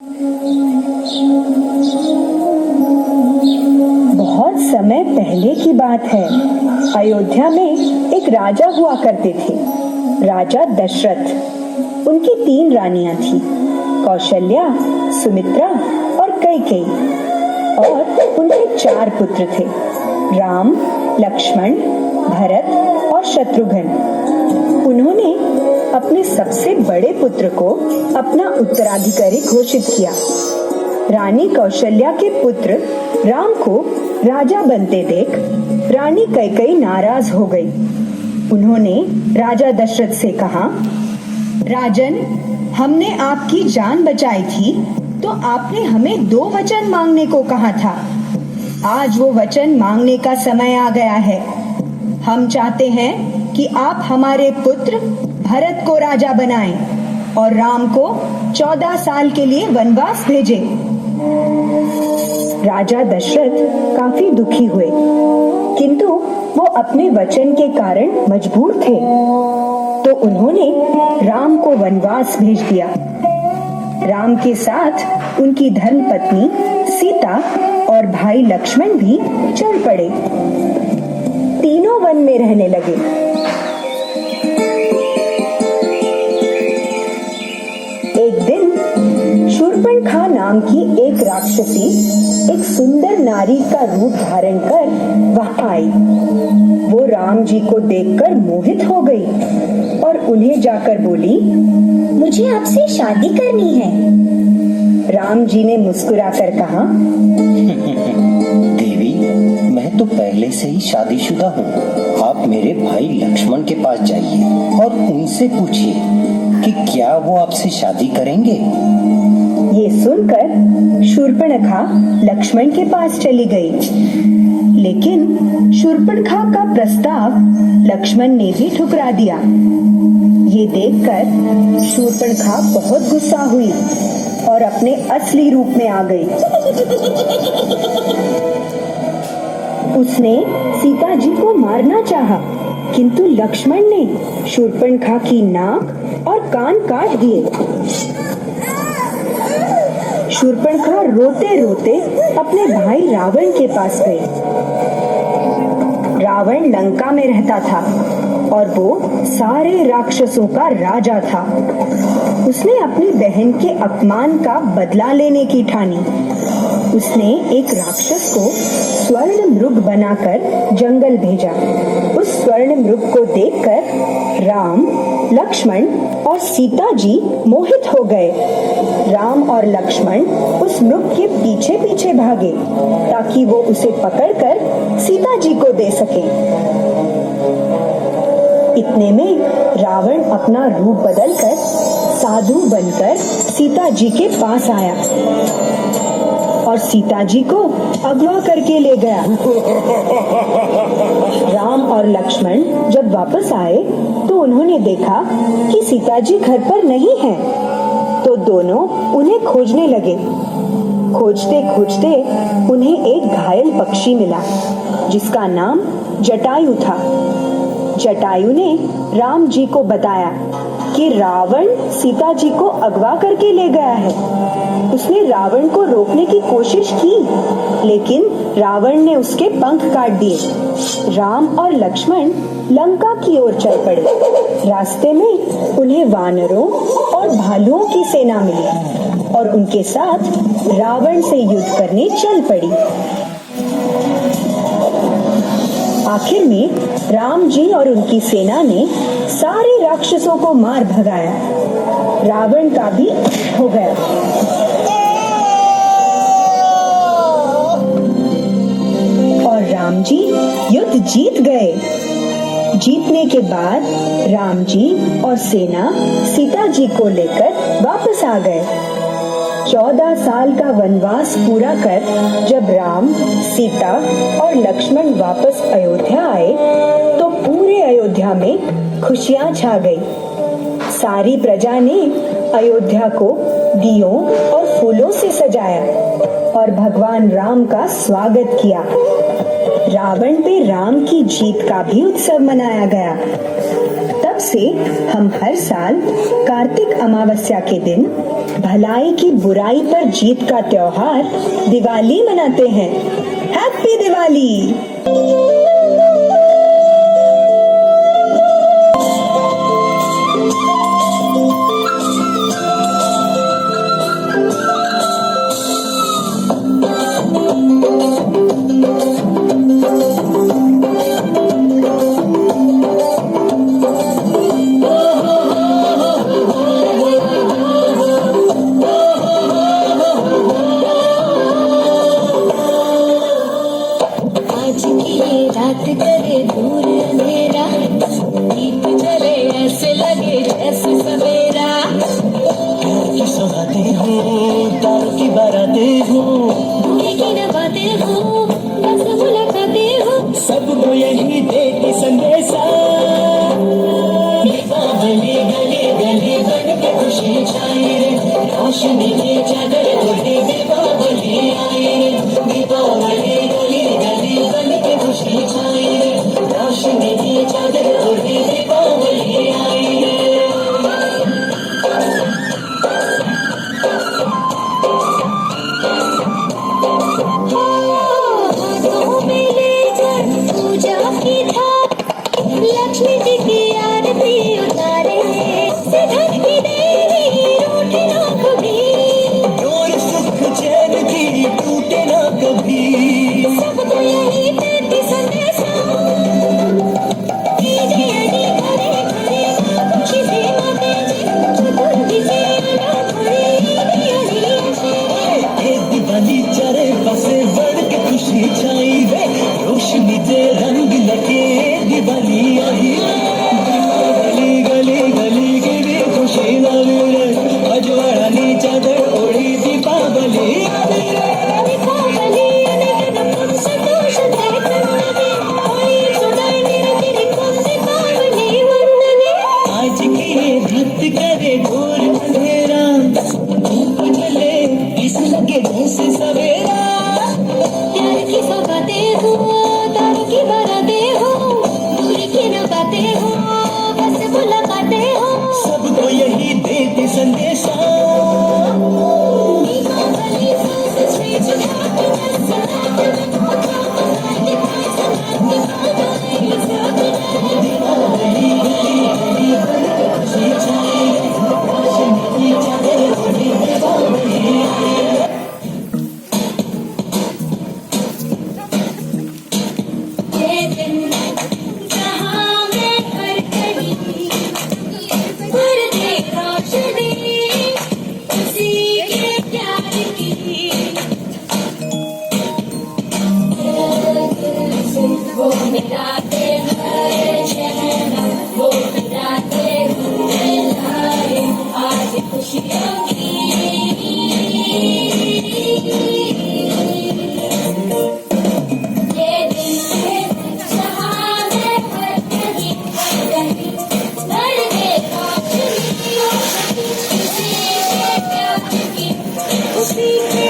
बहुत समय पहले की बात है। अयोध्या में एक राजा हुआ करते थे, राजा दशरथ। उनकी 3 रानियां थीं, कौशल्या, सुमित्रा और कैकेयी। और उनके 4 पुत्र थे, राम, लक्ष्मण, भरत और शत्रुघ्न। उन्होंने अपने सबसे बड़े पुत्र को अपना उत्तराधिकारी घोषित किया। रानी कौशल्या के पुत्र राम को राजा बनते देख रानी कैकेयी नाराज हो गई। उन्होंने राजा दशरथ से कहा, राजन, हमने आपकी जान बचाई थी तो आपने हमें 2 वचन मांगने को कहा था। आज वो वचन मांगने का समय आ गया है। हम चाहते हैं कि आप हमारे पुत्र भरत को राजा बनाएं और राम को 14 साल के लिए वनवास भेजें। राजा दशरथ काफी दुखी हुए, किंतु वो अपने वचन के कारण मजबूर थे, तो उन्होंने राम को वनवास भेज दिया। राम के साथ उनकी धर्मपत्नी सीता और भाई लक्ष्मण भी चल पड़े। तीनों वन में रहने लगे। एक दिन शूर्पणखा नाम की एक राक्षसी एक सुंदर नारी का रूप धारण कर वहां आई। वो राम जी को देखकर मोहित हो गई और उन्हें जाकर बोली, मुझे आपसे शादी करनी है। राम जी ने मुस्कुराकर कहा, देवी, मैं तो पहले से ही शादीशुदा हूँ। आप मेरे भाई लक्ष्मण के पास जाइए और उनसे पूछिए कि क्या वो आपसे शादी करेंगे। ये सुनकर शूर्पणखा लक्ष्मण के पास चली गई, लेकिन शूर्पणखा का प्रस्ताव लक्ष्मण ने भी ठुकरा दिया। ये देखकर शूर्पणखा बहुत गुस्सा हुई और अपने असली रूप में आ गई। उसने सीता जी को मारना चाहा, किंतु लक्ष्मण ने शूर्पणखा की नाक और कान काट दिए। शूर्पणखा रोते रोते अपने भाई रावण के पास गई। रावण लंका में रहता था और वो सारे राक्षसों का राजा था। उसने अपनी बहन के अपमान का बदला लेने की ठानी। उसने एक राक्षस को स्वर्ण मृग बनाकर जंगल भेजा। उस स्वर्ण मृग को देखकर राम, लक्ष्मण और सीता जी मोहित हो गए। राम और लक्ष्मण उस मृग के पीछे पीछे भागे ताकि वो उसे पकड़कर सीता जी को दे सके। इतने में रावण अपना रूप बदलकर साधु बनकर सीता जी के पास आया और सीता जी को अगवा करके ले गया। राम और लक्ष्मण जब वापस आए तो उन्होंने देखा कि सीता जी घर पर नहीं है, तो दोनों उन्हें खोजने लगे। खोजते खोजते उन्हें एक घायल पक्षी मिला जिसका नाम जटायु था। जटायु ने राम जी को बताया कि रावण सीता जी को अगवा करके ले गया है। उसने रावण को रोकने की कोशिश की, लेकिन रावण ने उसके पंख काट दिए। राम और लक्ष्मण लंका की ओर चल पड़े। रास्ते में उन्हें वानरों और भालुओं की सेना मिली और उनके साथ रावण से युद्ध करने चल पड़ी। आखिर में राम जी और उनकी सेना ने सारे राक्षसों को मार भगाया। रावण का भी हो गया। और राम जी युद्ध जीत गए। जीतने के बाद राम जी और सेना सीता जी को लेकर वापस आ गए। 14 साल का वनवास पूरा कर जब राम, सीता और लक्ष्मण वापस अयोध्या आए तो पूरे अयोध्या में खुशियां छा गई। सारी प्रजा ने अयोध्या को दियों और फूलों से सजाया और भगवान राम का स्वागत किया। रावण पे राम की जीत का भी उत्सव मनाया गया। तब तब से हम हर साल कार्तिक अमावस्या के दिन भलाई की बुराई पर जीत का त्योहार दिवाली मनाते हैं। हैप्पी दिवाली। रात करे दूर अंधेरा, दीप जले ऐसे लगे जैसे सवेरा। प्यार की सौगातें हो, तारों की बारातें हो, दूरी की नवातें हो, बस मुलाकातें हो, सबको यही देती संदेशा। दीपावली गली गली बन के खुशी छाई रे, रोशनी की चादर ओढ़े दीपावली आई रे। दीपावली गली गली बन के खुशी छाई रे, रोशनी की चादर ओढ़े दीपावली आई रे। हाथों में लेकर पूजा की थाप, लक्ष्मी जी की आरती उतारे, से धन की देवी रूठे ना कभी, और सुख चैन की टूटे ना कभी। सबको यही देती संदेशा, कीजिए नी घरे घरे खुशी से माते जी, चतुर्थी से आना थोड़ी दिवाली चारे पासे बढ़ के खुशी छाई रे, रोशनी से रंग लगे दिवाली आई। गली गली गली गली खुशी लाली रे, अजवाड़ी चादर ओढ़ी दीपावली आई रे। दीपावली अनेक दिन संतोष से कन्नने, कोई सुनाई तेरी कौन दीपावली वंदने। आज की ये रात करे घोर अंधेरा, दीप जले इस लगे जैसे सवेरा। प्यार की सौगातें हो, तारों की बारातें हो, दूरी की नवातें हो, बस मुलाकातें हो, सबको यही देते संदेशा। दीपावली से दीपावली गली गली खुशी छाई रे, रोशनी की चादर ओढ़ी दीपावली आई रे। ये दिन जहाँ मैं हर कहीं भर दे रोशनी, उसी के प्यार की। वो मिटाते हर शहना, वो मिटाते हुए लाए आज खुशियों की। ये दिन है जहाँ मैं हर कहीं भर दे रोशनी, उसी के प्यार की, उसी के